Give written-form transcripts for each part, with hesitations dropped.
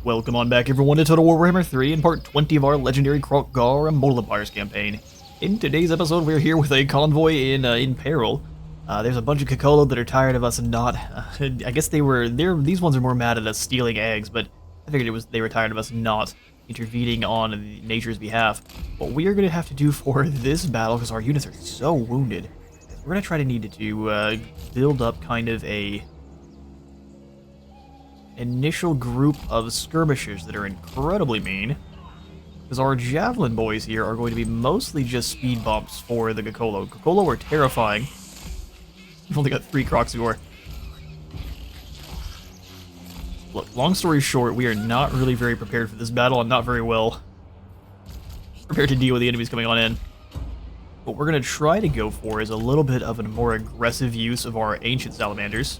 Welcome on back everyone to Total Warhammer 3 in part 20 of our legendary Kroq-Gar Immortal Empires campaign. In today's episode we're here with a convoy in peril. There's a bunch of Kokolo that are tired of us and not... I guess these ones are more mad at us stealing eggs, but I figured they were tired of us not intervening on nature's behalf. What we are going to have to do for this battle, because our units are so wounded, we're going to try to need to build up kind of a initial group of skirmishers that are incredibly mean, because our javelin boys here are going to be mostly just speed bumps for the Kokolo. Kokolo are terrifying. We've only got 3 Kroq-Gar. Look, long story short, we are not really very prepared for this battle and not very well prepared to deal with the enemies coming on in. What we're going to try to go for is a little bit of a more aggressive use of our ancient salamanders,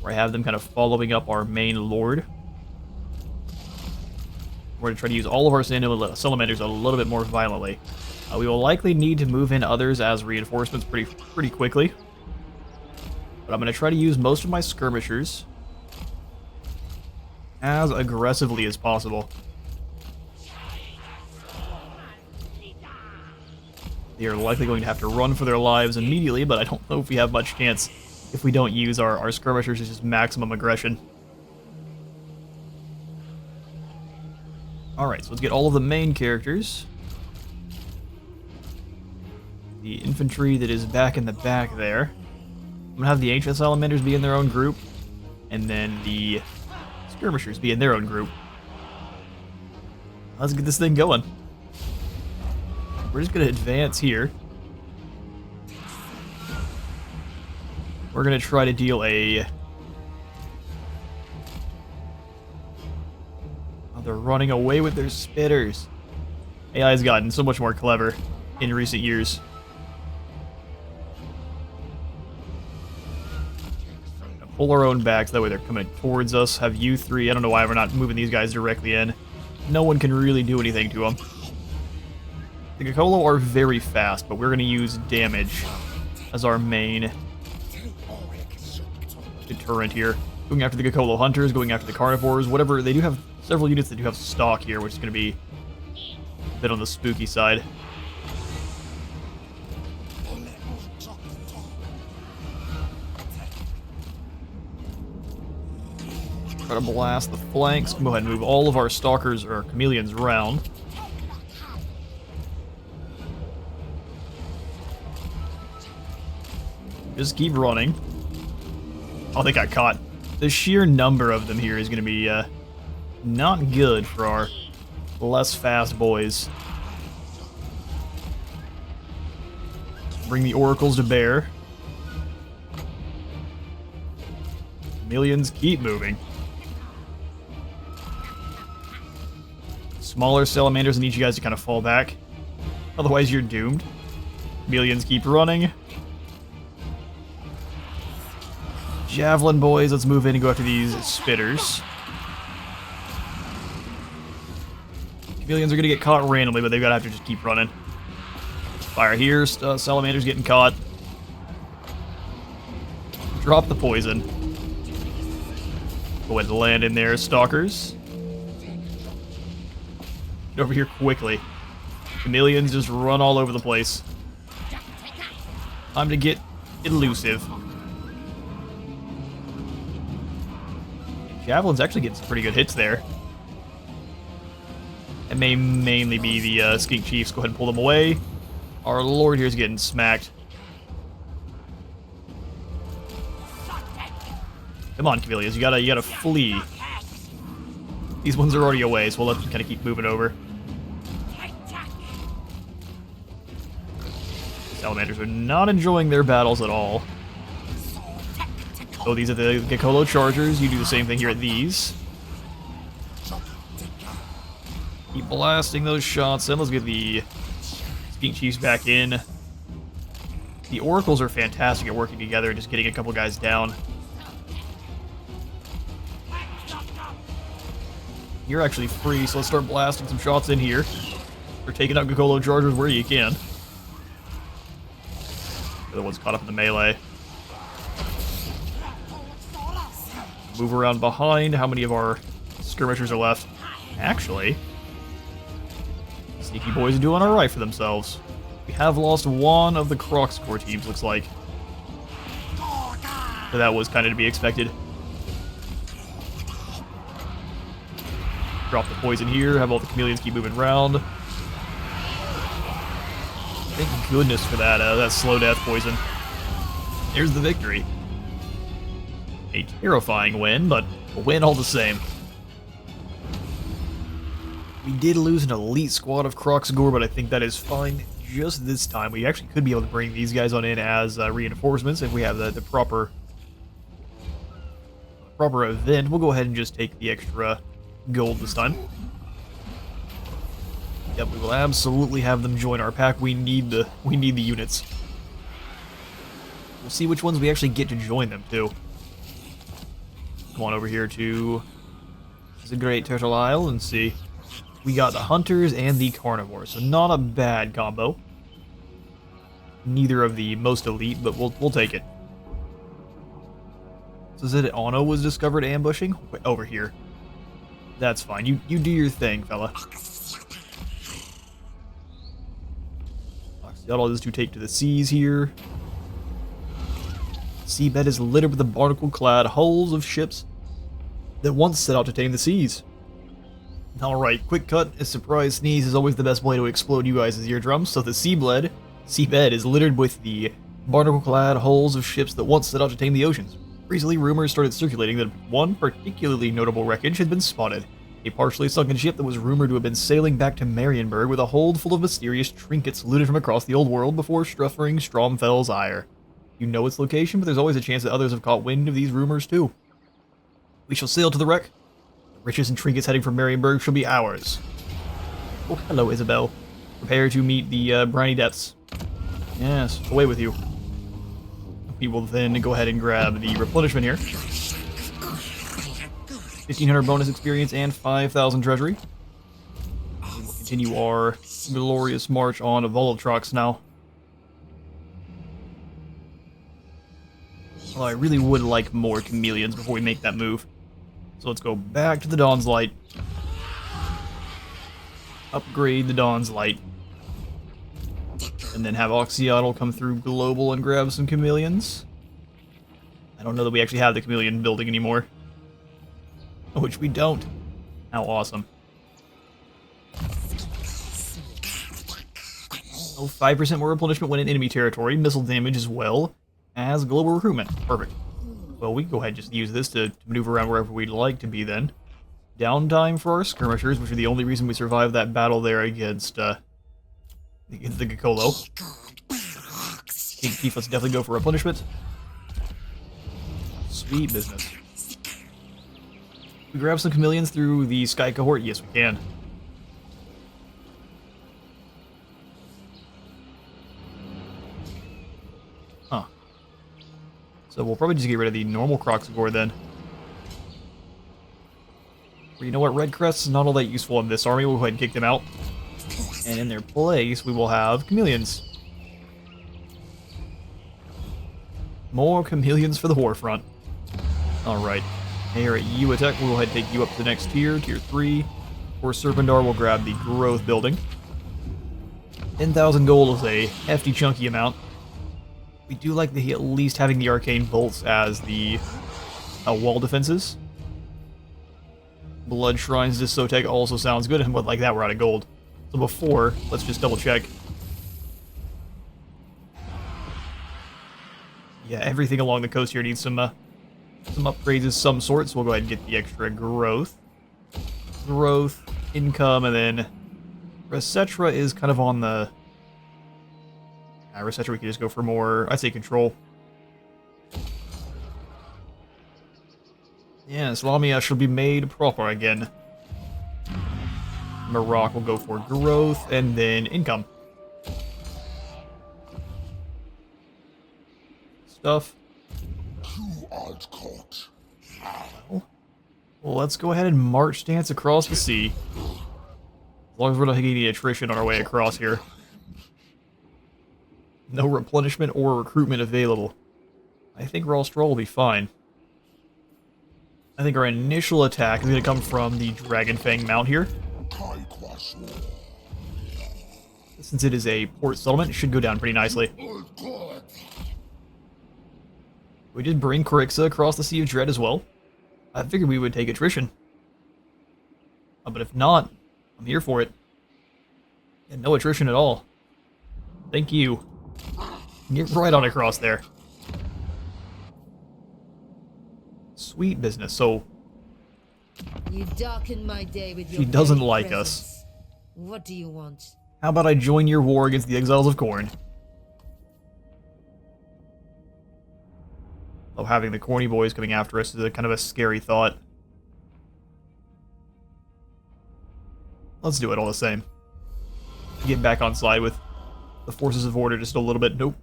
where I have them kind of following up our main lord. We're going to try to use all of our salamanders a little bit more violently. We will likely need to move in others as reinforcements pretty quickly. But I'm going to try to use most of my skirmishers as aggressively as possible. They are likely going to have to run for their lives immediately, but I don't know if we have much chance if we don't use our skirmishers as just maximum aggression. Alright, so let's get all of the main characters. The infantry that is back in the back there. I'm going to have the ancient salamanders be in their own group, and then the skirmishers be in their own group. Let's get this thing going. We're just going to advance here. We're going to try to deal a... Oh, they're running away with their spitters. AI has gotten so much more clever in recent years. Pull our own backs, that way they're coming towards us. Have you 3, I don't know why we're not moving these guys directly in. No one can really do anything to them. The Kokolo are very fast, but we're going to use damage as our main deterrent here. Going after the Kokolo hunters, going after the carnivores, whatever. They do have several units that do have stock here, which is going to be a bit on the spooky side. Try to blast the flanks. Go ahead and move all of our stalkers or chameleons around. Just keep running. Oh, they got caught. The sheer number of them here is going to be not good for our less fast boys. Bring the oracles to bear. Chameleons keep moving. Smaller salamanders, I need you guys to kind of fall back. Otherwise, you're doomed. Chameleons keep running. Javelin boys, let's move in and go after these spitters. Chameleons are going to get caught randomly, but they've got to have to just keep running. Fire here, salamanders getting caught. Drop the poison. Go ahead and land in there, stalkers. Get over here quickly. Chameleons just run all over the place. Time to get elusive. Javelin's actually getting some pretty good hits there. It may mainly be the Skink Chiefs. Go ahead and pull them away. Our Lord here is getting smacked. Come on, Chameleons, you gotta flee. These ones are already away, so we'll let them kind of keep moving over. Salamanders are not enjoying their battles at all. Oh, these are the Kokolo Chargers. You do the same thing here at these. Keep blasting those shots, and let's get the Skink Chiefs back in. The Oracles are fantastic at working together, just getting a couple guys down. You're actually free, so let's start blasting some shots in here. Or taking out Gokolo chargers where you can. The other one's caught up in the melee. Move around behind. How many of our skirmishers are left? Actually, Sneaky Boys are doing alright for themselves. We have lost one of the Kroq-Gar teams, looks like. So that was kind of to be expected. Drop the poison here, have all the chameleons keep moving around. Thank goodness for that slow death poison. There's the victory. A terrifying win, but a win all the same. We did lose an elite squad of Kroq-Gar, but I think that is fine just this time. We actually could be able to bring these guys on in as reinforcements if we have the proper event. We'll go ahead and just take the extra gold this time. Yep, we will absolutely have them join our pack. We need the units. We'll see which ones we actually get to join them too. Come on over here to the Great Turtle Isle and see. We got the Hunters and the Carnivores, so not a bad combo. Neither of the most elite, but we'll take it. So is it that Ono was discovered ambushing? Wait, over here. That's fine. You do your thing, fella. Oxyotl is to take to the seas here. Seabed is littered with the barnacle-clad hulls of ships that once set out to tame the seas. Alright, quick cut. A surprise sneeze is always the best way to explode you guys' eardrums, so the seabed is littered with the barnacle-clad hulls of ships that once set out to tame the oceans. Recently, rumors started circulating that one particularly notable wreckage had been spotted. A partially sunken ship that was rumored to have been sailing back to Marienburg with a hold full of mysterious trinkets looted from across the old world before suffering Stromfell's ire. You know its location, but there's always a chance that others have caught wind of these rumors too. We shall sail to the wreck. The riches and trinkets heading for Marienburg shall be ours. Oh, hello, Isabel. Prepare to meet the briny depths. Yes, away with you. We will then go ahead and grab the replenishment here. 1,500 bonus experience and 5,000 treasury. We will continue our glorious march on Voltrox now. Well, I really would like more chameleons before we make that move. So let's go back to the Dawn's Light. Upgrade the Dawn's Light. And then have Oxyotl come through Global and grab some chameleons. I don't know that we actually have the chameleon building anymore. Which we don't. How awesome. Oh, 5% more replenishment when in enemy territory. Missile damage as well as global recruitment. Perfect. Well, we can go ahead and just use this to maneuver around wherever we'd like to be then. Downtime for our skirmishers, which are the only reason we survived that battle there against the Gokolo. King Chief, let's definitely go for replenishment. Sweet business. We grab some chameleons through the Sky Cohort? Yes, we can. Huh. So we'll probably just get rid of the normal Kroq-Gar then. Or you know what, Red Crests is not all that useful in this army. We'll go ahead and kick them out. And in their place, we will have chameleons. More chameleons for the Warfront. Alright. Here at you attack, we'll go ahead and take you up to the next tier, tier 3. For Serpendar, we'll grab the growth building. 10,000 gold is a hefty, chunky amount. We do like at least having the arcane bolts as the wall defenses. Blood Shrines to Sotek also sounds good, but like that, we're out of gold. So before, let's just double check. Yeah, everything along the coast here needs some upgrades of some sort, so we'll go ahead and get the extra growth. Growth, income, and then Resetra is kind of on the... Resetra, we can just go for more, I'd say, control. Yes, Lamia shall be made proper again. Maroc will go for growth, and then income. Stuff. Well, let's go ahead and march dance across the sea. As long as we're not taking any attrition on our way across here. No replenishment or recruitment available. I think Raw Stroll will be fine. I think our initial attack is going to come from the Dragon Fang Mount here. Since it is a port settlement, it should go down pretty nicely. We did bring Corixa across the Sea of Dread as well. I figured we would take attrition. But if not, I'm here for it. Yeah, no attrition at all. Thank you. Get right on across there. Sweet business. So you darken my day with your she doesn't very like presence. us. What do you want? How about I join your war against the Exiles of Khorne? Oh, having the corny boys coming after us is a kind of a scary thought. Let's do it all the same. Get back on side with the forces of order just a little bit. Nope.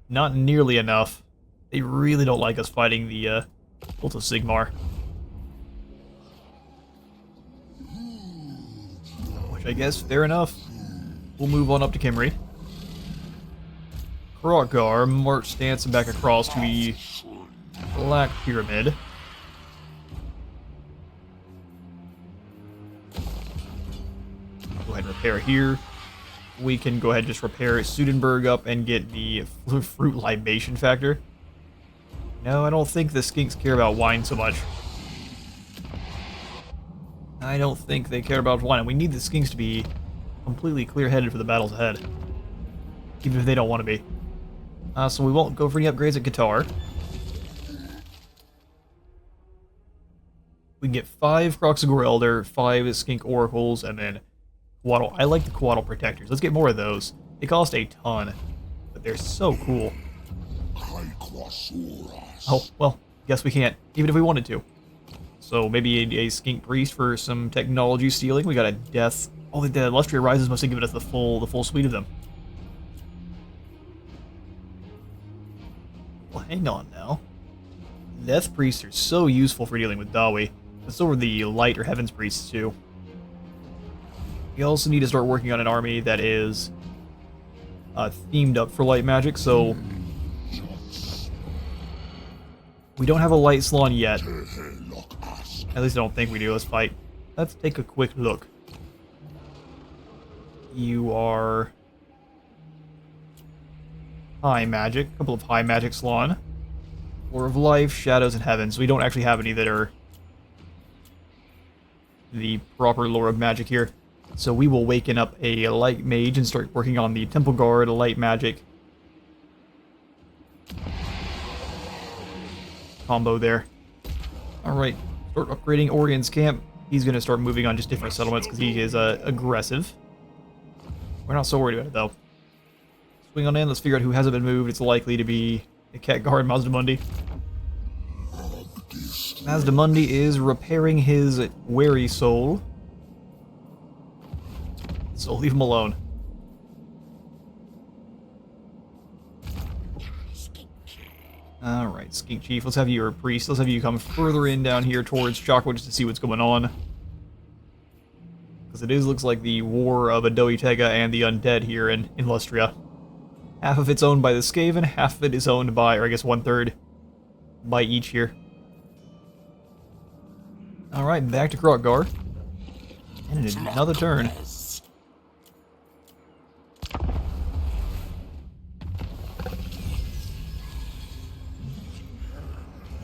Not nearly enough. They really don't like us fighting the Cult of Sigmar. Which I guess, fair enough. We'll move on up to Kimry. Kroq-Gar march stance back across to the Black Pyramid. Go ahead and repair here. We can go ahead and just repair Sudenburg up and get the fruit libation factor. No, I don't think the skinks care about wine so much. I don't think they care about wine, and we need the skinks to be completely clear-headed for the battles ahead. Even if they don't want to be. So we won't go for any upgrades at Guitar. We can get 5 Kroq-Gar Elder, 5 Skink Oracles, and then Quaddle. I like the Quaddle Protectors. Let's get more of those. They cost a ton, but they're so cool. Oh, well, guess we can't, even if we wanted to. So maybe a Skink Priest for some technology stealing. We got a Death. Oh, the Lustria Rises must have given us the full suite of them. Well, hang on now. Death Priests are so useful for dealing with Dawi. But so are the Light or Heavens Priests too. We also need to start working on an army that is themed up for light magic, so we don't have a light salon yet. At least I don't think we do. Let's fight. Let's take a quick look. You are high magic, a couple of high magic salon. Lore of Life, Shadows, and Heavens. We don't actually have any that are the proper lore of magic here. So we will waken up a light mage and start working on the Temple Guard, light magic combo there. Alright, start upgrading Orion's camp. He's going to start moving on just different settlements because he is aggressive. We're not so worried about it though. Swing on in, let's figure out who hasn't been moved. It's likely to be the Khadgar and Mazdamundi. Mazdamundi is repairing his wary soul. So leave him alone. Alright, Skink Chief, let's have you, or Priest, let's have you come further in down here towards Chakra just to see what's going on. Because it looks like the war of Adohi Tega and the Undead here in Lustria. Half of it's owned by the Skaven, half of it is owned by, or I guess 1/3, by each here. Alright, back to Kroq-Gar. And in another turn.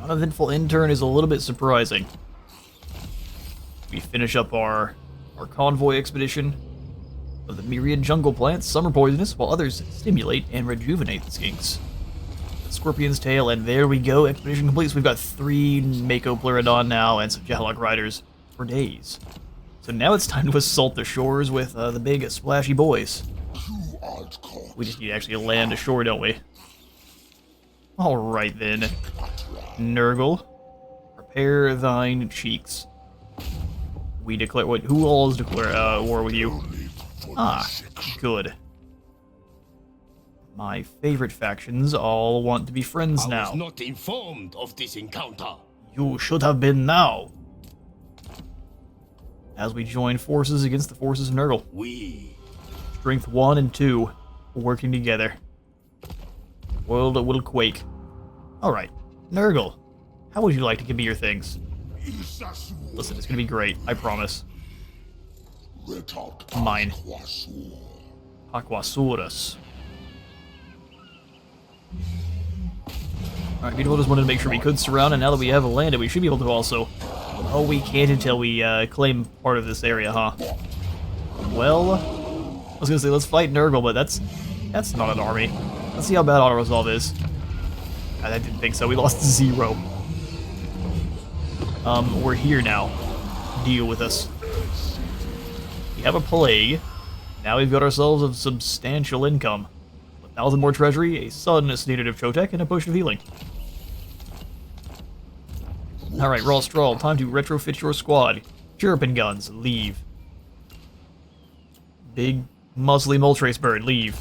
Uneventful end turn is a little bit surprising. We finish up our convoy expedition of the myriad jungle plants. Some are poisonous, while others stimulate and rejuvenate the skinks. The Scorpion's Tail, and there we go. Expedition complete. So we've got 3 Mako Pleurodon now and some Chillhop riders for days. So now it's time to assault the shores with the big splashy boys. We just need to actually land ashore, don't we? Alright then. Nurgle, prepare thine cheeks. We declare what? Who all is declare war with you? Ah, good. My favorite factions all want to be friends now. I was not informed of this encounter. You should have been now. as we join forces against the forces of Nurgle. Strength 1 and 2 working together. World will quake. Alright, Nurgle, how would you like to give me your things? Listen, it's gonna be great, I promise. Mine. Aquasaurus. Alright, beautiful, just wanted to make sure we could surround, and now that we have landed, we should be able to also... Oh, we can't until we claim part of this area, huh? Well, I was gonna say, let's fight Nurgle, but that's not an army. Let's see how bad auto-resolve is. I didn't think so, we lost 0. We're here now. Deal with us. We have a plague. Now we've got ourselves a substantial income. 1,000 more treasury, a son needed of Chotek, and a potion of healing. Alright, Raw Straw, time to retrofit your squad. Chirpin guns, leave. Big, muscly Moltres bird, leave.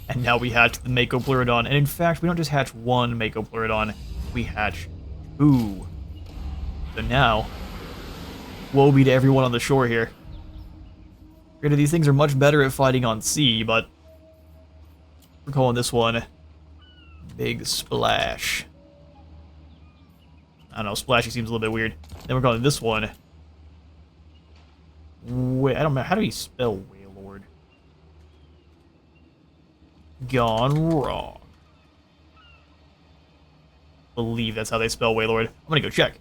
And now we hatch the Mako Pleurodon, and in fact, we don't just hatch one Mako Pleurodon, we hatch 2. So now, woe be to everyone on the shore here. Granted, these things are much better at fighting on sea, but we're calling this one Big Splash. I don't know, Splashy seems a little bit weird. Then we're calling this one... Wait, I don't know, how do you spell Wailord? Gone wrong. Believe that's how they spell Wailord. I'm gonna go check.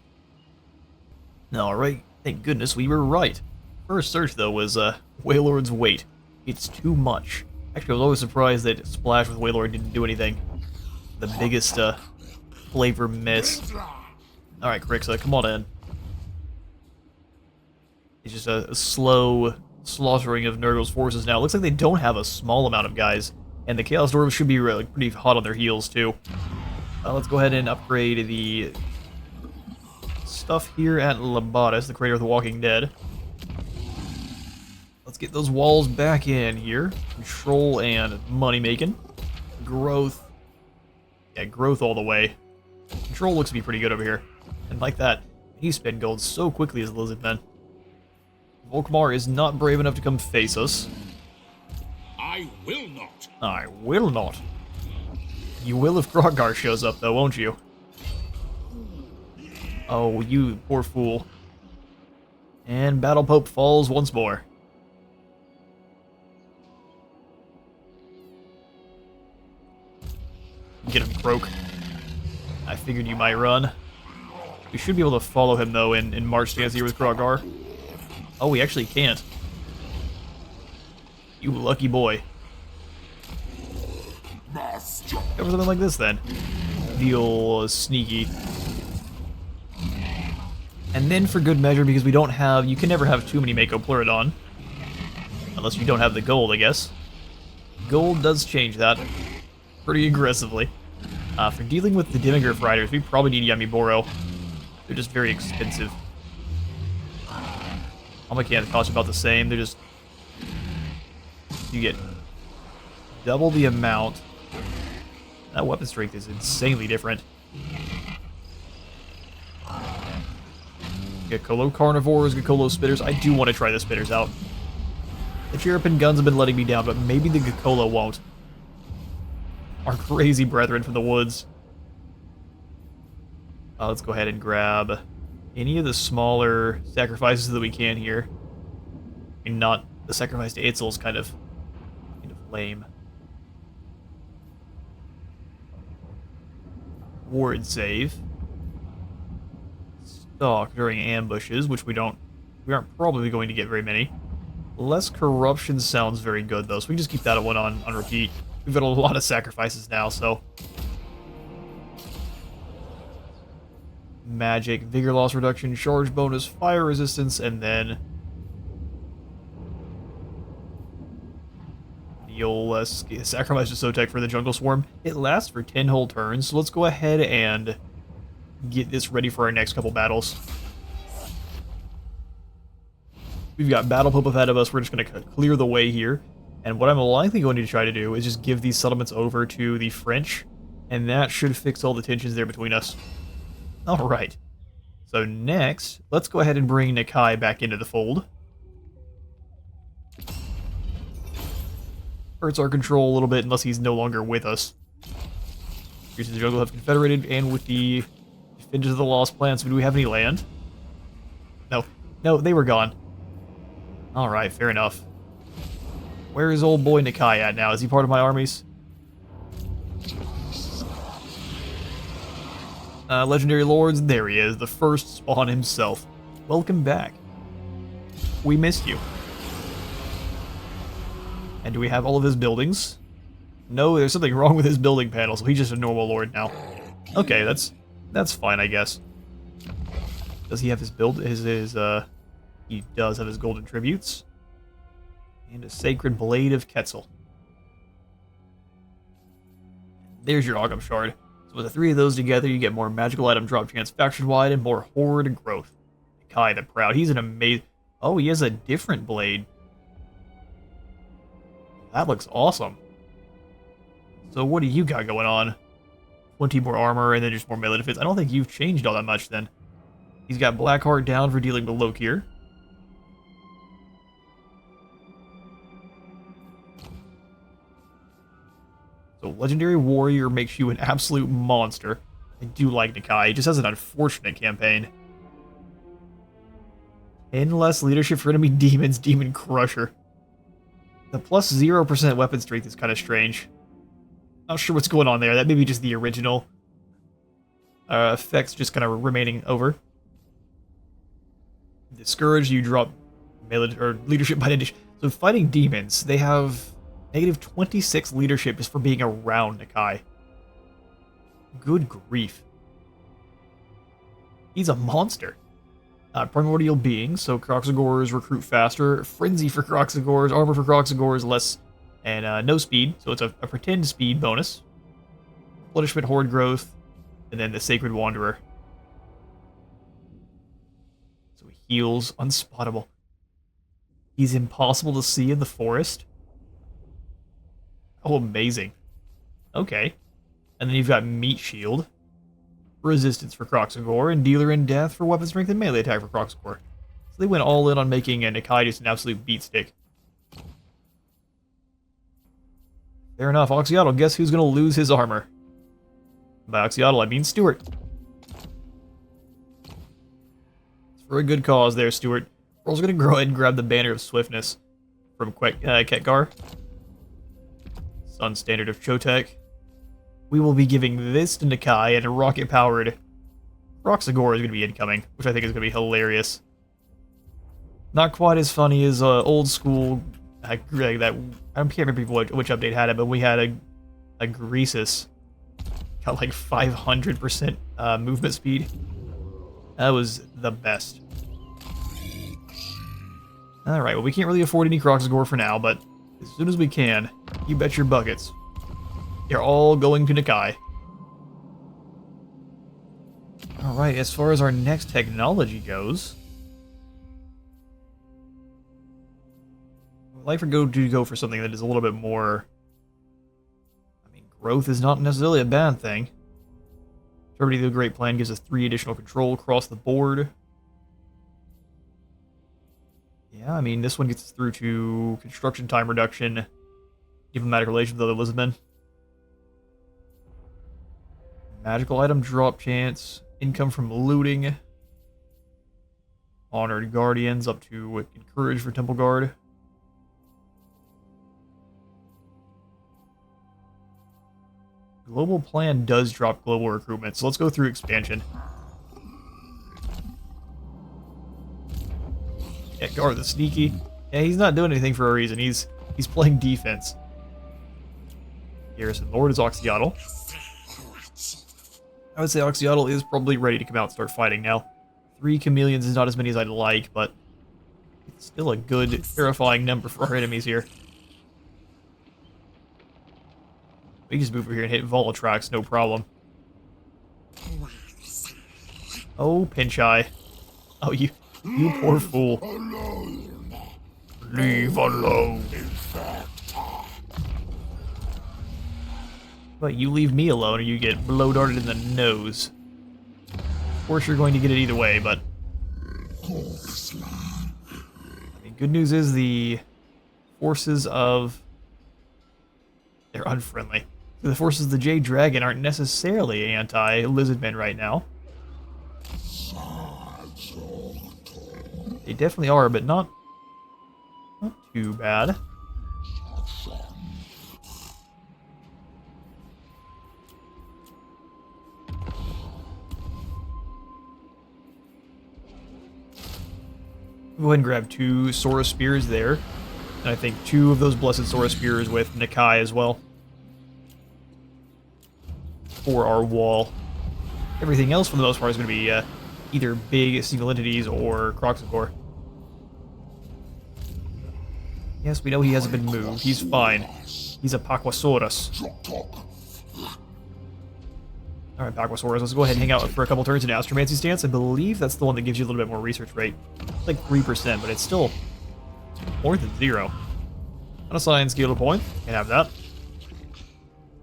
Alright, thank goodness we were right. First search, though, was Wailord's weight. It's too much. Actually, I was always surprised that Splash with Wailord didn't do anything. The biggest flavor miss. Alright, Krixa, come on in. It's just a slow slaughtering of Nurgle's forces now. It looks like they don't have a small amount of guys, and the Chaos Dwarves should be really pretty hot on their heels, too. Let's go ahead and upgrade the stuff here at Labatus, the creator of The Walking Dead. Let's get those walls back in here. Control and money making. Growth. Yeah, growth all the way. Control looks to be pretty good over here. And like that, he spent gold so quickly as the Lizardmen. Volkmar is not brave enough to come face us. I will not. I will not. You will if Kroq-Gar shows up, though, won't you? Oh, you poor fool. And Battle Pope falls once more. Get him, Kroq. I figured you might run. We should be able to follow him, though, in March stance here with Kroq-Gar. Oh, we actually can't. You lucky boy. Go for something like this, then. Deal sneaky. And then, for good measure, because we don't have... You can never have too many Mako Pleurodon. Unless you don't have the gold, I guess. Gold does change that pretty aggressively. For dealing with the Demigryph Riders, we probably need Yamiboro. They're just very expensive. All mechanics cost about the same. They're just... You get double the amount. That weapon strength is insanely different. Gakolo Carnivores, Gakolo Spitters. I do want to try the Spitters out. The Chirpin guns have been letting me down, but maybe the Gakolo won't. Our crazy brethren from the woods. Let's go ahead and grab any of the smaller sacrifices that we can here. And not the sacrifice to Itzel's kind of lame. Ward save. Stalk during ambushes, which we aren't probably going to get very many. Less corruption sounds very good, though, so we can just keep that one on repeat. We've got a lot of sacrifices now, so... Magic, vigor loss reduction, charge bonus, fire resistance, and then... You'll sacrifice to Sotek for the Jungle Swarm. It lasts for 10 whole turns, so let's go ahead and get this ready for our next couple battles. We've got Battle Pope ahead of us. We're just going to clear the way here. And what I'm likely going to try to do is just give these settlements over to the French, and that should fix all the tensions there between us. Alright. So next, let's go ahead and bring Nakai back into the fold. Hurts our control a little bit unless he's no longer with us. Creatures of the jungle have confederated, and with the Defenders of the Lost Plants, do we have any land? No. No, they were gone. Alright, fair enough. Where is old boy Nakai at now? Is he part of my armies? Legendary Lords, there he is, the first spawn himself. Welcome back. We missed you. And do we have all of his buildings? No, there's something wrong with his building panel, so he's just a normal lord now. Okay, that's fine, I guess. Does he have his he does have his golden tributes. And a sacred blade of Quetzal. There's your Ogham Shard. So with the 3 of those together, you get more magical item drop chance faction-wide and more horde growth. Kai the Proud, he's an amazing... Oh, he has a different blade. That looks awesome. So what do you got going on? 20 more armor and then just more melee defense. I don't think you've changed all that much then. He's got Blackheart down for dealing with Lokir. So Legendary Warrior makes you an absolute monster. I do like Nakai. He just has an unfortunate campaign. 10 less leadership for enemy demons, Demon Crusher. The plus 0% weapon strength is kind of strange. Not sure what's going on there. That may be just the original effects just kind of remaining over. Discouraged, you drop melee or leadership by addition. So fighting demons, they have negative 26 leadership just for being around Nakai. Good grief. He's a monster. Primordial Being, so Kroq-Gars recruit faster. Frenzy for Kroq-Gars, Armor for Kroq-Gars, less, and no speed, so it's a pretend speed bonus. Replenishment, Horde growth, and then the Sacred Wanderer. So he heals, unspottable. He's impossible to see in the forest. Oh, amazing. Okay. And then you've got Meat Shield. Resistance for Kroq-Gar, and Dealer in Death for weapon strength and melee attack for Kroq-Gar. So they went all in on making a Nakai just an absolute beat stick. Fair enough. Oxyotl, guess who's going to lose his armor? By Oxyotl, I mean Stuart. It's for a good cause there, Stuart. We're also going to go ahead and grab the Banner of Swiftness from Kroq-Gar. Sun Standard of Chotek. We will be giving this to Nakai, and a rocket-powered Kroq-Gar is going to be incoming, which I think is going to be hilarious. Not quite as funny as old school, that I can't remember which update had it, but we had a Greasus. Got like 500% movement speed. That was the best. Alright, well we can't really afford any Kroq-Gar for now, but as soon as we can, you bet your buckets. They're all going to Nakai. Alright, as far as our next technology goes, I'd like to go for something that is a little bit more... I mean, growth is not necessarily a bad thing. Turbidity the Great Plan gives us 3 additional control across the board. Yeah, I mean, this one gets us through to construction time reduction, diplomatic relations with other Lizardmen. Magical item drop chance, income from looting, honored guardians up to encourage for Temple Guard. Global plan does drop global recruitment, so let's go through expansion. Kroq-Gar the Sneaky. Yeah, he's not doing anything for a reason. He's playing defense. Garrison Lord is Oxyotl. I would say Oxyotl is probably ready to come out and start fighting now. 3 chameleons is not as many as I'd like, but it's still a good, terrifying number for our enemies here. We can just move over here and hit Volatrax, no problem. Oh, Pincheye. Oh, you poor fool. Leave alone. But you leave me alone or you get blow darted in the nose. course, you're going to get it either way, but... I mean, good news is the forces of... They're unfriendly. The forces of the Jade Dragon aren't necessarily anti-Lizardmen right now. They definitely are, but not too bad. Go ahead and grab 2 Saurus Spears there. And I think 2 of those Blessed Saurus Spears with Nakai as well. For our wall. Everything else, for the most part, is going to be either big single entities or Kroq-Gar. Yes, we know he hasn't been moved. He's fine. He's a Paquasaurus. Alright, Paquasaurus, let's go ahead and hang out for a couple turns in Astromancy stance. I believe that's the one that gives you a little bit more research rate. It's like 3%, but it's still more than 0. Unassigned skill point. Can't have that.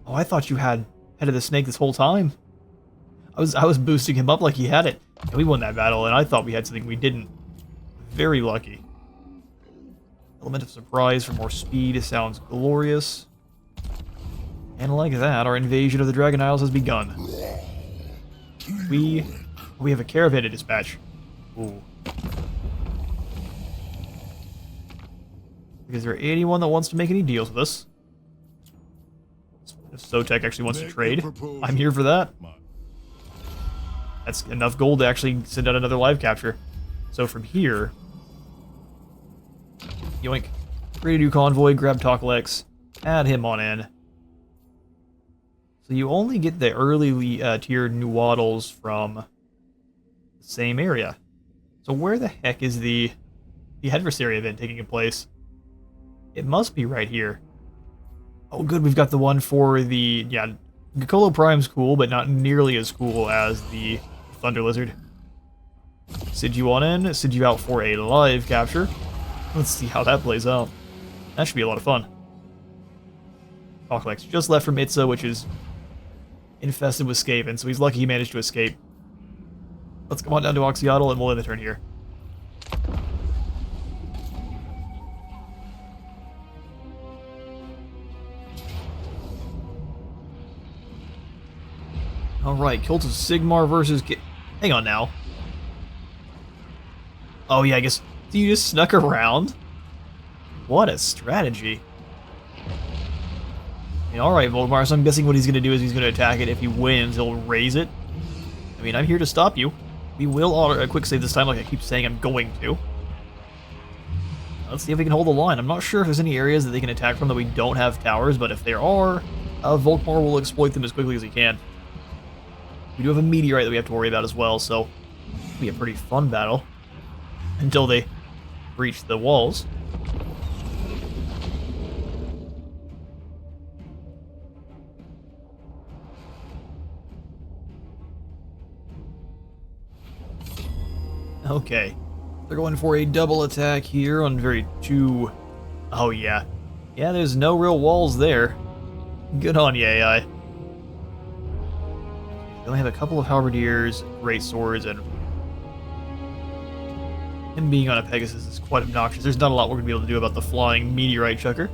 Oh, I thought you had Head of the Snake this whole time. I was boosting him up like he had it. And we won that battle, and I thought we had something we didn't. Very lucky. Element of surprise for more speed sounds glorious. And like that, our invasion of the Dragon Isles has begun. We have a caravan to dispatch. Ooh. Is there anyone that wants to make any deals with us? If Sotek actually wants to trade, I'm here for that. That's enough gold to actually send out another live capture. So from here... Yoink. Create a new convoy, grab Tokalex, add him on in. So you only get the early tiered new waddles from the same area. So where the heck is the adversary event taking place? It must be right here. Oh good, we've got the one for the... Yeah, Gakolo Prime's cool, but not nearly as cool as the Thunder Lizard. Send you on in, send you out for a live capture. Let's see how that plays out. That should be a lot of fun. Tokalex just left from Itza, which is infested with Skaven, so he's lucky he managed to escape. Let's come on down to Oxyotl and we'll end the turn here. Alright, Cult of Sigmar versus... Hang on now. Oh yeah, I guess... You just snuck around? What a strategy. Alright, Volkmar, so I'm guessing what he's going to do is he's going to attack it. If he wins, he'll raise it. I mean, I'm here to stop you. We will auto a quick save this time like I keep saying I'm going to. Let's see if we can hold the line. I'm not sure if there's any areas that they can attack from that we don't have towers, but if there are, Volkmar will exploit them as quickly as he can. We do have a meteorite that we have to worry about as well, so it'll be a pretty fun battle. Until they breach the walls. Okay. They're going for a double attack here on very two... Oh yeah. Yeah, there's no real walls there. Good on you, AI. They only have a couple of halberdiers, great swords, and him being on a Pegasus is quite obnoxious. There's not a lot we're going to be able to do about the flying meteorite chucker.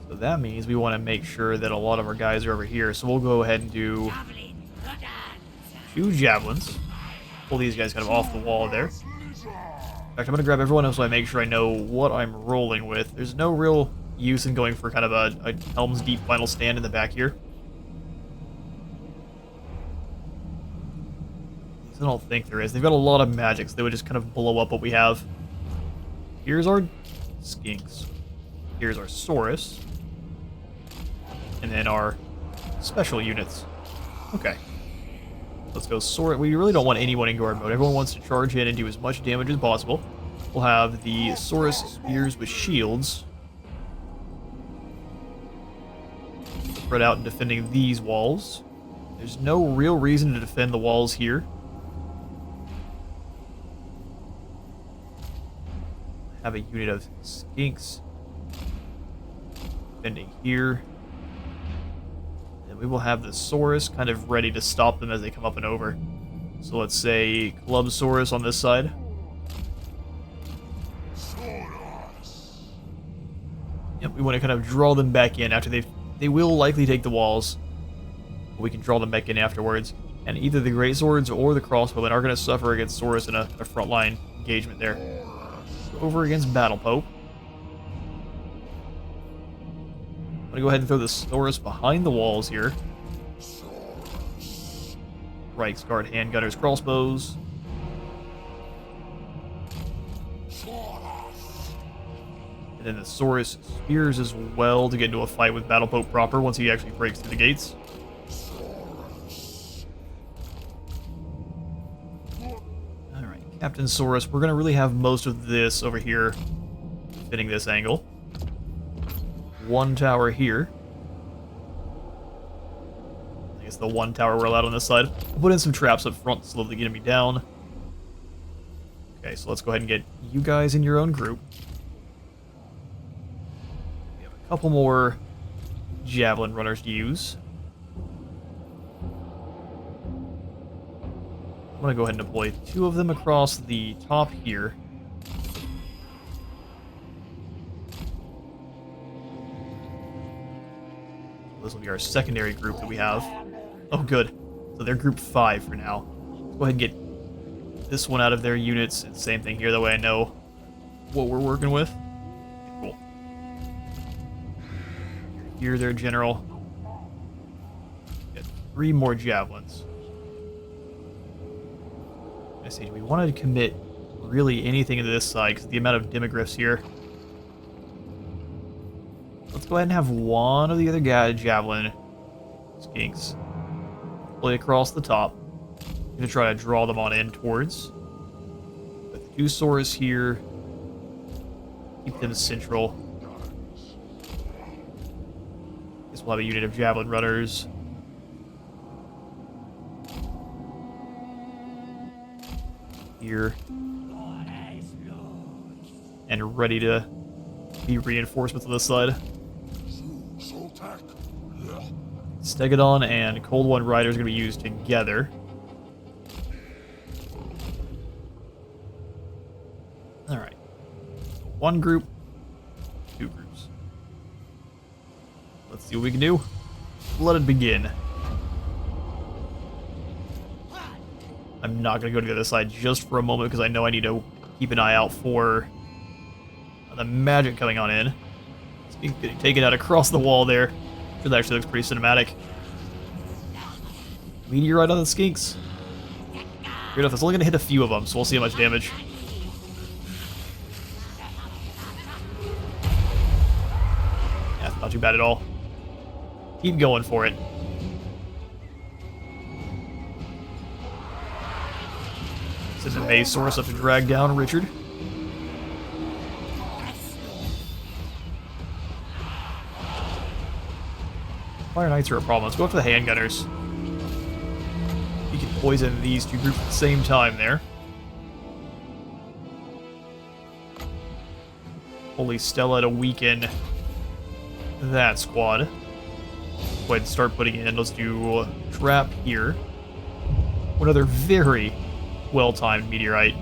So that means we want to make sure that a lot of our guys are over here. So we'll go ahead and do 2 javelins. Pull these guys kind of off the wall there. In fact, I'm going to grab everyone else so I make sure I know what I'm rolling with. There's no real use in going for kind of a Helm's Deep final stand in the back here. I don't think there is. They've got a lot of magics. They would just kind of blow up what we have. Here's our Skinks. Here's our Saurus. And then our special units. Okay. Let's go Saurus. We really don't want anyone in guard mode. Everyone wants to charge in and do as much damage as possible. We'll have the Saurus spears with shields. Spread out and defending these walls. There's no real reason to defend the walls here. Have a unit of Skinks defending here. And we will have the Saurus kind of ready to stop them as they come up and over. So let's say Clubsaurus on this side. Yep, we want to kind of draw them back in after they will likely take the walls. But we can draw them back in afterwards. And either the Great Swords or the Crossbowmen are going to suffer against Saurus in a frontline engagement there. Over against Battle Pope. I'm going to go ahead and throw the Saurus behind the walls here. Reichsguard handgunners, crossbows. And then the Saurus spears as well to get into a fight with Battle Pope proper once he actually breaks through the gates. Alright, Captain Saurus. We're going to really have most of this over here fitting this angle. One tower here. I guess the one tower we're allowed on this side. We'll put in some traps up front to slow the enemy down. Okay, so let's go ahead and get you guys in your own group. Couple more javelin runners to use. I'm going to go ahead and deploy 2 of them across the top here. This will be our secondary group that we have. Oh, good. So they're group 5 for now. Let's go ahead and get this one out of their units. And same thing here, that way I know what we're working with. Cool. Here, their general. Get 3 more javelins. I say, do we want to commit really anything into this side because the amount of demogryphs here? Let's go ahead and have one of the other javelin skinks play across the top. I'm going to try to draw them on in towards. With the 2 Saurus here. Keep them central. Guess we'll have a unit of javelin runners. Here. And ready to be reinforcements on this side. Stegodon and Cold One Rider is going to be used together. Alright. So 1 group, 2 groups. Let's see what we can do. Let it begin. I'm not going to go to the other side just for a moment because I know I need to keep an eye out for the magic coming on in. It's getting taken out across the wall there. That actually looks pretty cinematic. Meteorite on the skinks. Good enough, it's only going to hit a few of them, so we'll see how much damage. Yeah, it's not too bad at all. Keep going for it. Send the Maze Saurus up to drag down Richard. Fire Knights are a problem. Let's go after the handgunners. You can poison these 2 groups at the same time there. Holy Stella to weaken that squad. Go ahead and start putting in. Let's do trap here. Another very well-timed meteorite.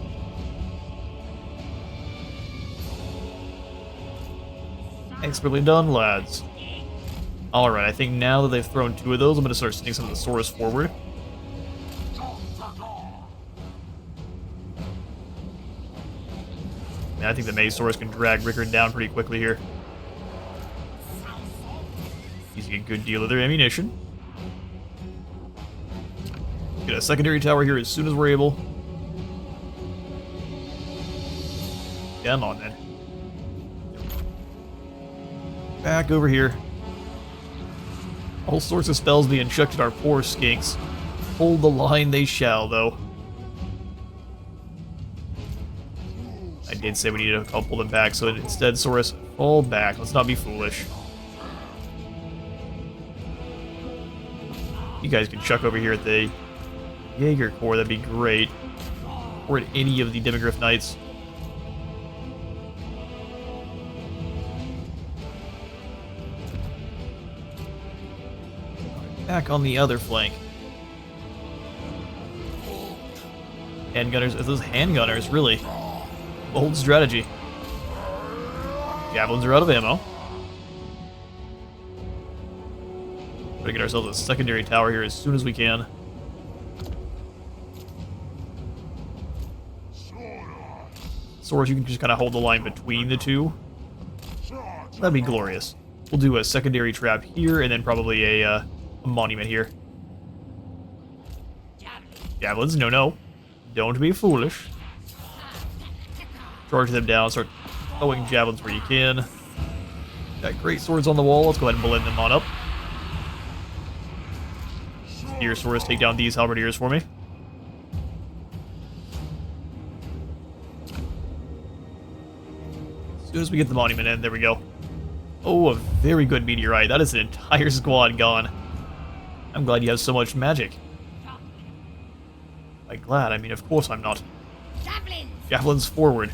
Expertly done, lads. Alright, I think now that they've thrown 2 of those, I'm going to start sending some of the Saurus forward. And I think the Maze Saurus can drag Rickard down pretty quickly here. Using a good deal of their ammunition. Get a secondary tower here as soon as we're able. Come on, then. Back over here. All sorts of spells being chucked at our poor skinks. Hold the line they shall, though. I did say we needed to pull them back, so instead, Saurus, fall back. Let's not be foolish. You guys can chuck over here at the Jaeger Corps, that'd be great. Or at any of the Demogryph Knights. Back on the other flank. Handgunners, those handgunners, really. Bold strategy. Javelins are out of ammo. Gotta get ourselves a secondary tower here as soon as we can. SAURUS, you can just kind of hold the line between the two. That'd be glorious. We'll do a secondary trap here, and then probably a monument here. Javelins, no. Don't be foolish. Charge them down, start throwing javelins where you can. Got great swords on the wall, let's go ahead and blend them on up. Here, SAURUS, take down these halberdiers for me. As soon as we get the monument in, there we go. Oh, a very good meteorite. That is an entire squad gone. I'm glad you have so much magic. I'm glad, I mean, of course I'm not. Javelins forward.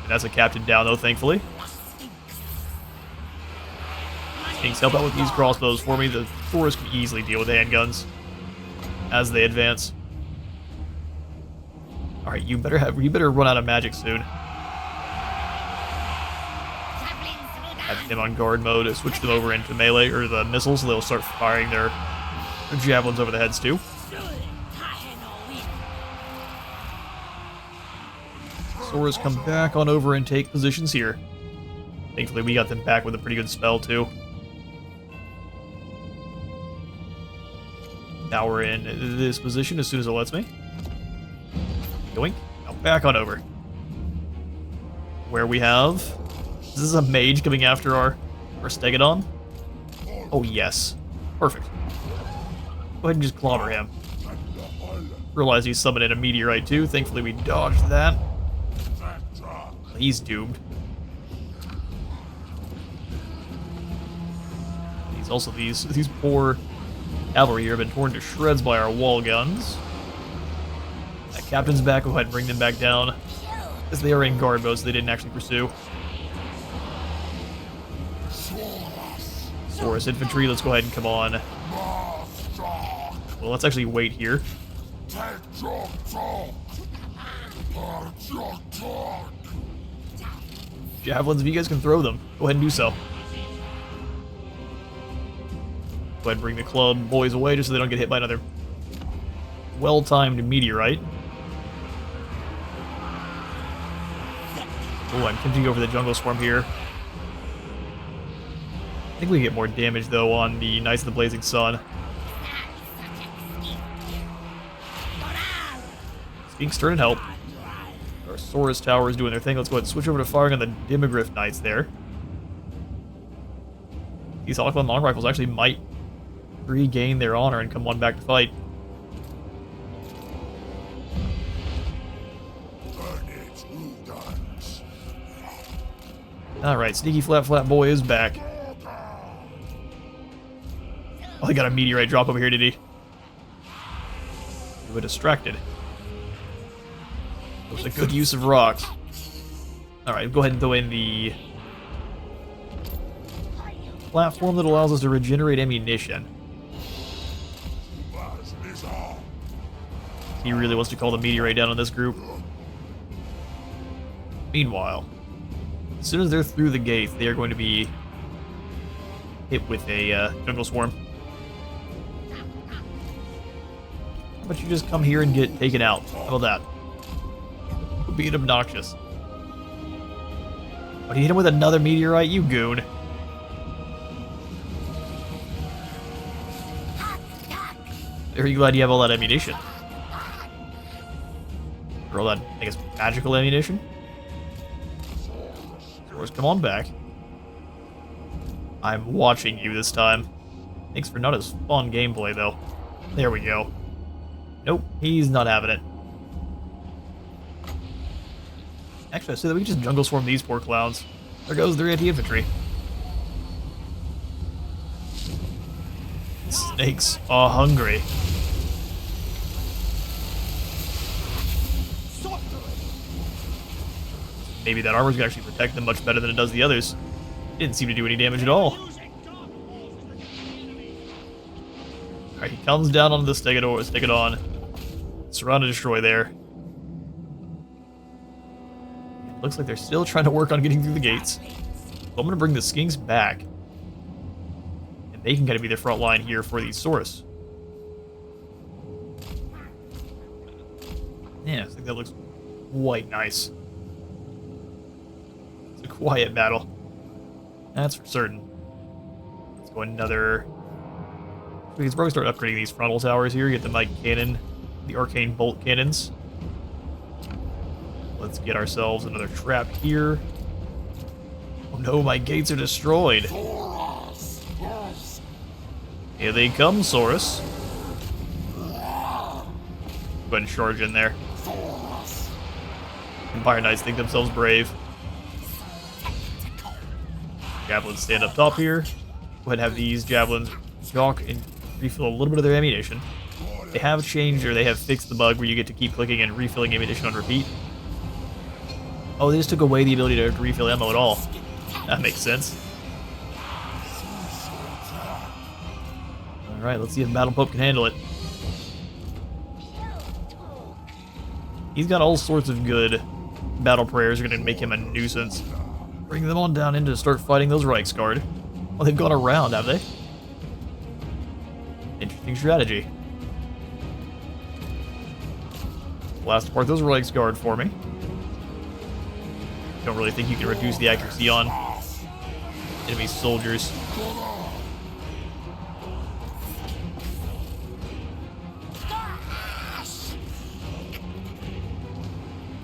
And that's a captain down, though, thankfully. Sphinx, help out with these crossbows for me. The SAURUS can easily deal with handguns as they advance. Alright, you better run out of magic soon. Have them on guard mode, switch them over into melee, or the missiles, so they'll start firing their javelins over the heads too. SAURUS come back on over and take positions here. Thankfully we got them back with a pretty good spell too. Tower in this position as soon as it lets me. Yoink. Now back on over. Where we have... Is this a mage coming after our Stegodon? Oh yes. Perfect. Go ahead and just clobber him. Realize he's summoning a meteorite too. Thankfully we dodged that. He's doomed. These poor cavalry here have been torn to shreds by our wall guns. That captain's back. Go ahead and bring them back down. Because they are in guard mode, so they didn't actually pursue. SAURUS infantry, let's go ahead and come on. Well, let's actually wait here. Javelins, if you guys can throw them, go ahead and do so. Go ahead and bring the club boys away just so they don't get hit by another well-timed meteorite. Oh, I'm tempting to go for the jungle swarm here. I think we get more damage, though, on the Knights of the Blazing Sun. Sphinx, turn and help. Our SAURUS tower is doing their thing. Let's go ahead and switch over to firing on the Demogryph Knights there. These Hawkland long rifles actually might regain their honor and come on back to fight. Alright, Sneaky Flat Boy is back. Oh, he got a meteorite drop over here, did he? We were distracted. It was a good use of rocks. Alright, go ahead and throw in the platform that allows us to regenerate ammunition. He really wants to call the meteorite down on this group. Meanwhile, as soon as they're through the gate, they are going to be hit with a jungle swarm. How about you just come here and get taken out? How about that? Being obnoxious. But he hit him with another meteorite, you goon. Very glad you have all that ammunition. Or all that, I guess, magical ammunition. SAURUS, come on back. I'm watching you this time. Thanks for not as fun gameplay, though. There we go. Nope, he's not having it. Actually, I say that we can just jungle swarm these poor clowns. There goes their anti-infantry. Snakes are hungry. Maybe that armor's gonna actually protect them much better than it does the others. Didn't seem to do any damage at all. Alright, he comes down onto the Stegodon. Surround and destroy there. Looks like they're still trying to work on getting through the gates. So I'm going to bring the skinks back. And they can kind of be the front line here for the SAURUS. Yeah, I think that looks quite nice. It's a quiet battle. That's for certain. Let's go another... We can probably start upgrading these frontal towers here. Get the Might Cannon, the Arcane Bolt Cannons. Let's get ourselves another trap here. Oh no, my gates are destroyed. Here they come, SAURUS. Go ahead and charge in there. Empire Knights think themselves brave. Javelins stand up top here. Go ahead and have these javelins dock and refill a little bit of their ammunition. They have changed, or they have fixed the bug where you get to keep clicking and refilling ammunition on repeat. Oh, they just took away the ability to refill ammo at all. That makes sense. Alright, let's see if Battle Pope can handle it. He's got all sorts of good battle prayers are going to make him a nuisance. Bring them on down in to start fighting those Reiksguard. Well, they've gone around, have they? Interesting strategy. Blast apart those Reiksguard for me. Don't really think you can reduce the accuracy on enemy soldiers.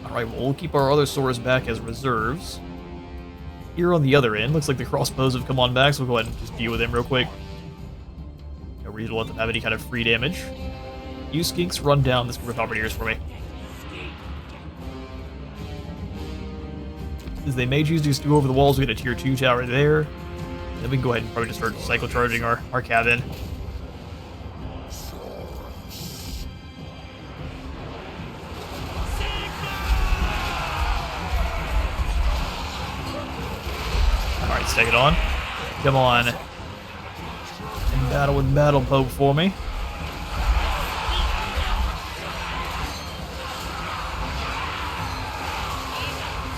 Alright, well, we'll keep our other swords back as reserves. Here on the other end, looks like the crossbows have come on back, so we'll go ahead and just deal with them real quick. No reason to let them have any kind of free damage. You skinks run down this group of bombardiers for me. As they may choose to just go over the walls, we get a tier 2 tower there. Then we can go ahead and probably just start cycle charging our cabin. Alright, stick it on. Come on. And battle with Battle Pope for me.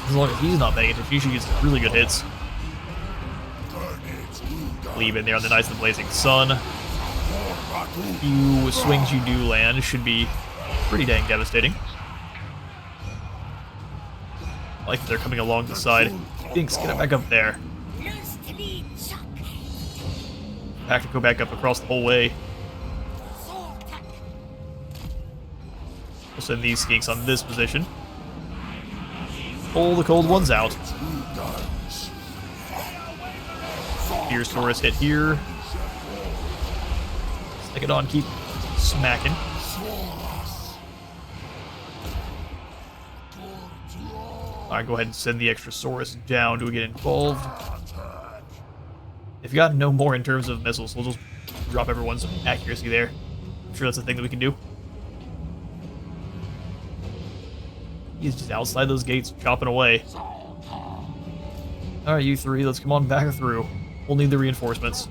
As long as he's not paying attention, she gets really good hits. Leave in there on the Knights of the Blazing Sun. A few swings you do land should be pretty dang devastating. I like that they're coming along the side. Dinks, get it back up there. Have to go back up across the whole way. We'll send these skinks on this position. Pull the cold ones out. Here's SAURUS hit here. Stick it on, keep smacking. Alright, go ahead and send the extra SAURUS down to get involved. If you got no more in terms of missiles, we'll just drop everyone's accuracy there. I'm sure that's a thing that we can do. He's just outside those gates, chopping away. Alright, you three, let's come on back through. We'll need the reinforcements.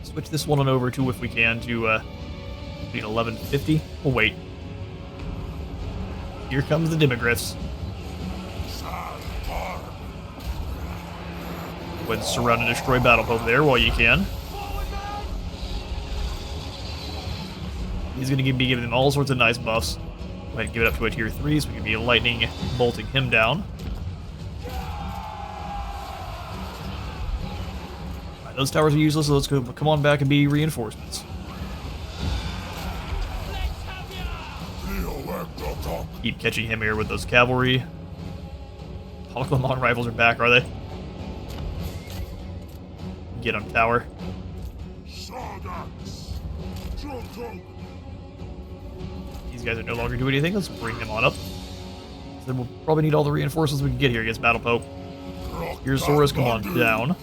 Switch this one on over to, if we can, to 1150. We'll wait. Here comes the Demogryphs. Go ahead and surround and destroy Battle Pope there while you can. He's going to be giving them all sorts of nice buffs. Go ahead and give it up to a tier 3 so we can be lightning bolting him down. Alright, those towers are useless, so let's go come on back and be reinforcements. Keep catching him here with those cavalry. Hawklamon rifles are back, are they? Get him, tower. These guys are no longer doing anything. Let's bring them on up. Then we'll probably need all the reinforcements we can get here against Battle Pope. Here's SAURUS, come on down.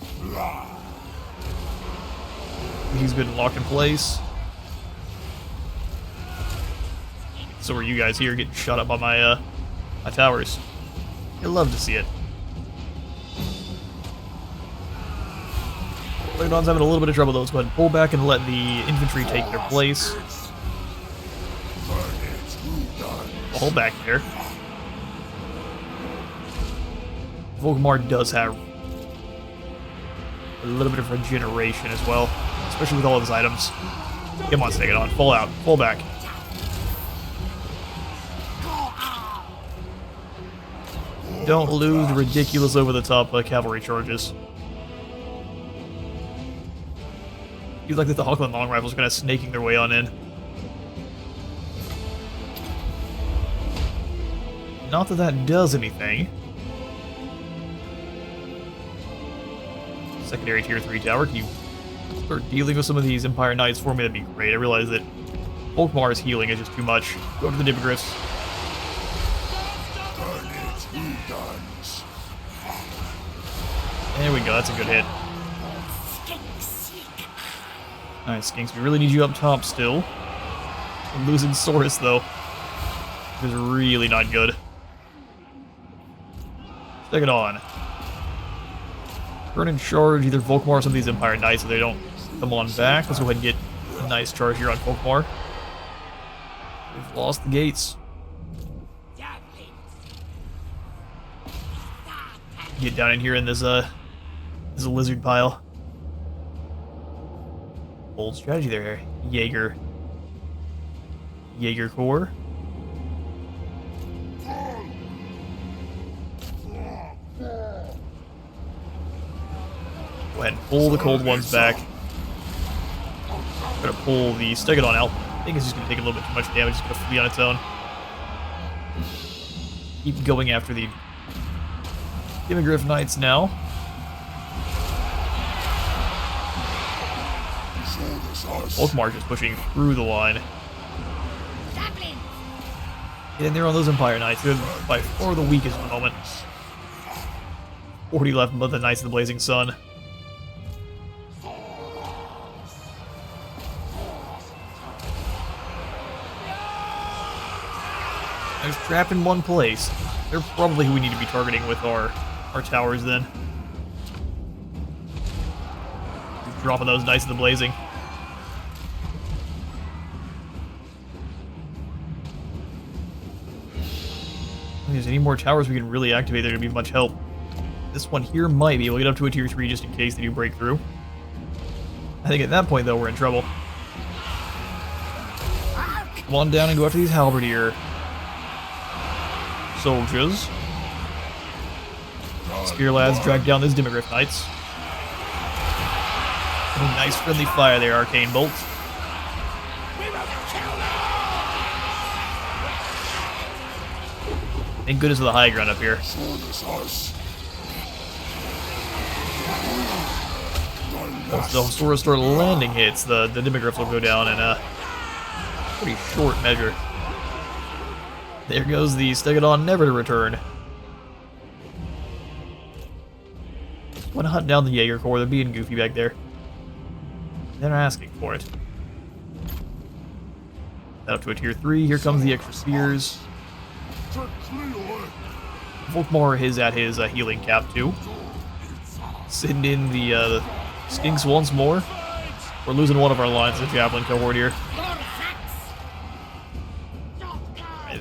He's been locked in place. So are you guys here getting shot up by my my towers. You'll love to see it. Raydon's having a little bit of trouble though. Let's go ahead and pull back and let the infantry take their place. all back there. Volkmar does have a little bit of regeneration as well, especially with all of his items. Come on, take it on. Fall out. Fall back. Don't lose ridiculous over-the-top cavalry charges. Feels like that the Hawkland long rifles are kind of snaking their way on in. Not that that does anything. Secondary tier 3 tower, can you start dealing with some of these Empire Knights for me? That'd be great. I realize that Volkmar's healing is just too much. Go to the Dippogriffs. There we go, that's a good hit. Nice, Skinks, we really need you up top still. I'm losing SAURUS though. This is really not good. Take it on. Burn and charge either Volkmar or some of these Empire Knights so they don't come on back. Let's go ahead and get a nice charge here on Volkmar. We've lost the gates. Get down in here in this lizard pile. Bold strategy there, Jaeger. Jaeger Corps. Go ahead and pull the cold ones back. I'm gonna pull the Stegodon out. I think it's just gonna take a little bit too much damage. It's gonna flee on its own. Keep going after the Dippogriff Knights now. Volkmar just pushing through the line. And they're on those Empire Knights. They're by far the weakest at the moment. 40 left but the Knights of the Blazing Sun. They're trapped in one place. They're probably who we need to be targeting with our towers then. Just dropping those Knights of the Blazing. If there's any more towers we can really activate, they're going to be much help. This one here might be able to get up to a tier 3 just in case they do break through. I think at that point, though, we're in trouble. Come on down and go after these halberdier soldiers. Spear lads drag down those Dippogriff Knights. Oh, nice friendly fire there, Arcane Bolts. Thank goodness for the high ground up here. Once the SAURUS start landing hits, the Dippogriffs will go down in a pretty short measure. There goes the Stegodon, never to return. Want to hunt down the Jaeger Corps, they're being goofy back there. They're asking for it. That up to a tier 3, here comes the extra spears. Volkmar is at his healing cap too. Send in the Skinks once more. We're losing one of our lines of Javelin cohort here.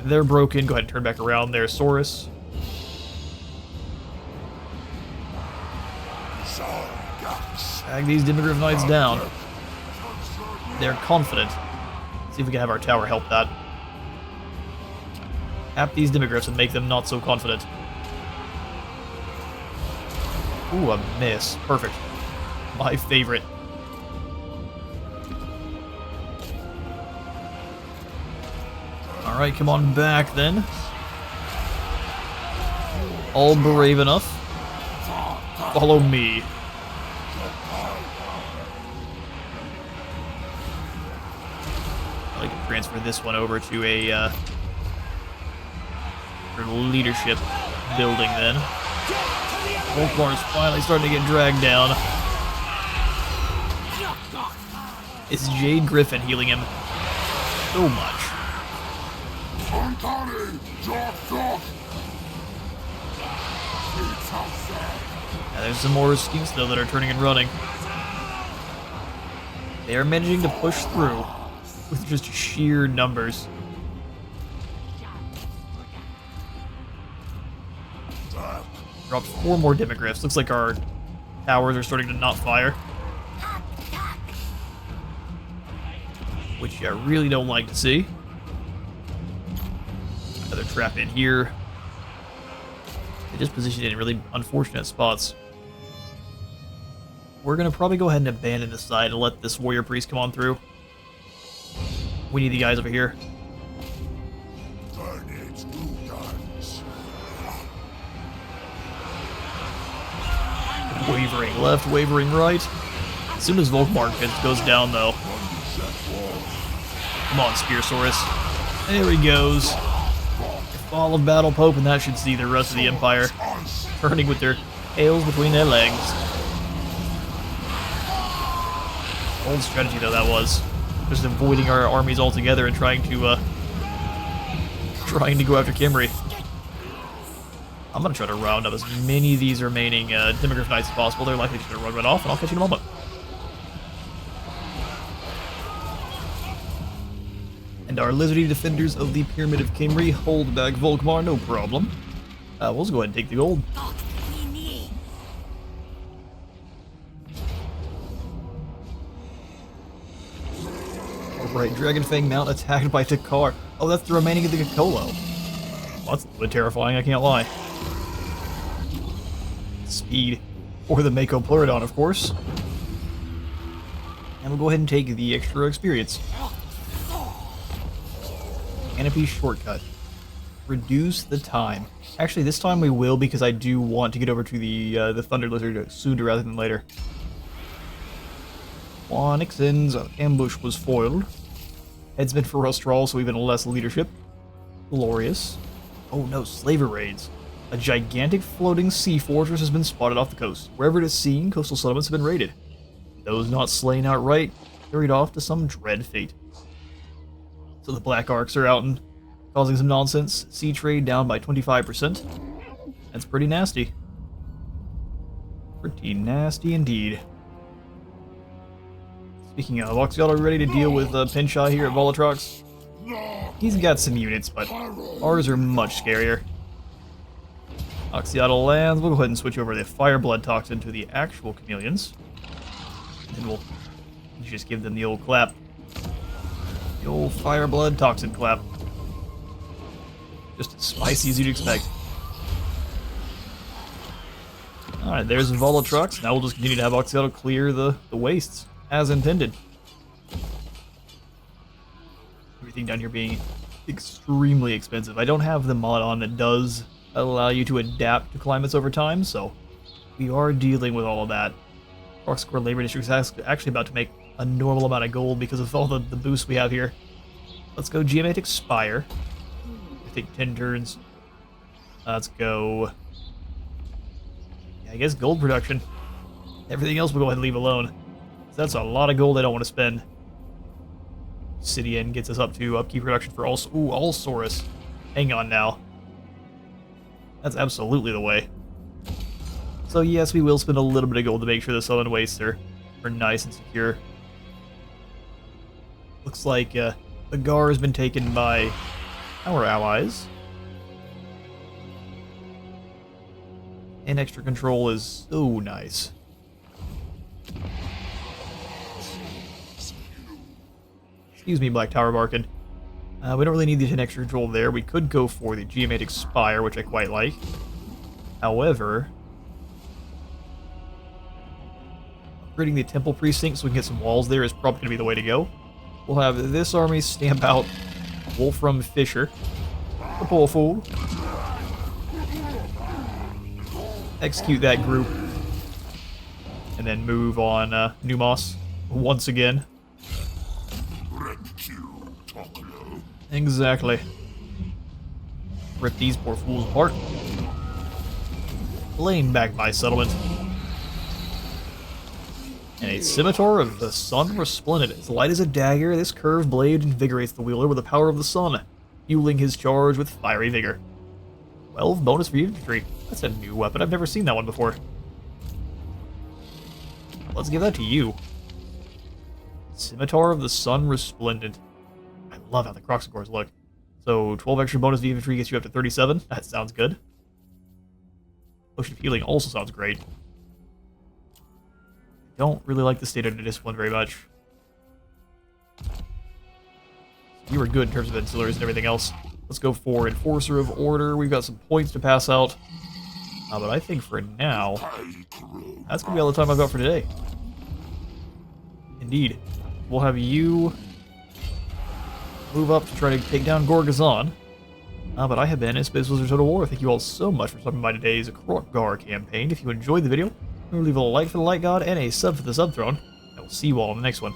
They're broken. Go ahead and turn back around. There's SAURUS. Sag these Dippogriff Knights down. They're confident. See if we can have our tower help that. Tap these Dippogriffs and make them not so confident. Ooh, a miss. Perfect. My favorite. Alright, come on back then. All brave enough. Follow me. I can transfer this one over to a leadership building then. Volkmar's finally starting to get dragged down. It's Jade Griffin healing him so much. Now there's some more Skinks though that are turning and running. They are managing to push through with just sheer numbers. Dropped 4 more demogryphs. Looks like our towers are starting to not fire. Which I really don't like to see. Another trap in here. They just positioned it in really unfortunate spots. We're going to probably go ahead and abandon this side and let this warrior priest come on through. We need the guys over here. Wavering left, wavering right. As soon as Volkmar goes down, though. Come on, Spearsaurus. There he goes. Fall of Battle Pope, and that should see the rest of the Empire turning with their tails between their legs. Old strategy, though, that was. Just avoiding our armies altogether and trying to go after Kimry. I'm going to try to round up as many of these remaining Demogryph Knights as possible. They're likely just going to run right off, and I'll catch you in a moment. And our lizardy defenders of the Pyramid of Kimry hold back Volkmar, no problem. We'll just go ahead and take the gold. Alright, Dragonfang Mount attacked by Takar. Oh, that's the remaining of the Kokolo. Well, that's a little bit terrifying, I can't lie. Speed. Or the Mako Pleurodon, of course. And we'll go ahead and take the extra experience. Canopy shortcut. Reduce the time. Actually, this time we will, because I do want to get over to the Thunder Lizard sooner rather than later. Onyxen's ambush was foiled. Headsman for Rustral, so even less leadership. Glorious. Oh no, slaver raids. A gigantic floating sea fortress has been spotted off the coast. Wherever it is seen, coastal settlements have been raided. Those not slain outright, carried off to some dread fate. So the Black Arcs are out and causing some nonsense. Sea trade down by 25%. That's pretty nasty. Pretty nasty indeed. Speaking of, Oxyal, are we ready to deal with Pinchai here at Volatrox? He's got some units, but ours are much scarier. Oxyal lands. We'll go ahead and switch over the Fireblood Toxin to the actual chameleons. And we'll just give them the old clap. The old Fireblood Toxin clap. Just as spicy as you'd expect. Alright, there's Volatrox. Now we'll just continue to have Oxyal clear the wastes, as intended. Everything down here being extremely expensive. I don't have the mod on that does allow you to adapt to climates over time, so we are dealing with all of that. Kroq-Gar Labor District is actually about to make a normal amount of gold because of all the boosts we have here. Let's go Geomantic Spire. I think 10 turns. Let's go... yeah, I guess gold production. Everything else we'll go ahead and leave alone. So that's a lot of gold I don't want to spend. City End gets us up to upkeep production for all SAURUS. Hang on now. That's absolutely the way. So yes, we will spend a little bit of gold to make sure the Southern Wastes are nice and secure. Looks like the Gar has been taken by our allies. And extra control is so nice. Excuse me, Black Tower Barkin. We don't really need the 10 extra control there. We could go for the Geomantic Spire, which I quite like. However, upgrading the Temple Precinct so we can get some walls there is probably going to be the way to go. We'll have this army stamp out Wolfram Fisher, the poor fool. Execute that group. And then move on Numos once again. Exactly. Rip these poor fools apart. Laying back my settlement. And a Scimitar of the Sun Resplendent. As light as a dagger, this curved blade invigorates the wielder with the power of the sun, fueling his charge with fiery vigor. 12 bonus for infantry. That's a new weapon. I've never seen that one before. Let's give that to you. Scimitar of the Sun Resplendent. I love how the Kroq-Gars look. So 12 extra bonus to infantry gets you up to 37. That sounds good. Potion of Healing also sounds great. Don't really like the state of discipline very much. You were good in terms of ancillaries and everything else. Let's go for Enforcer of Order. We've got some points to pass out. But I think for now, that's going to be all the time I've got for today. Indeed. We'll have you move up to try to take down Gorgazon. But I have been Space Wizard Total War. Thank you all so much for stopping by today's Kroq-Gar campaign. If you enjoyed the video, remember to leave a like for the Light God and a sub for the Sub Throne. I will see you all in the next one.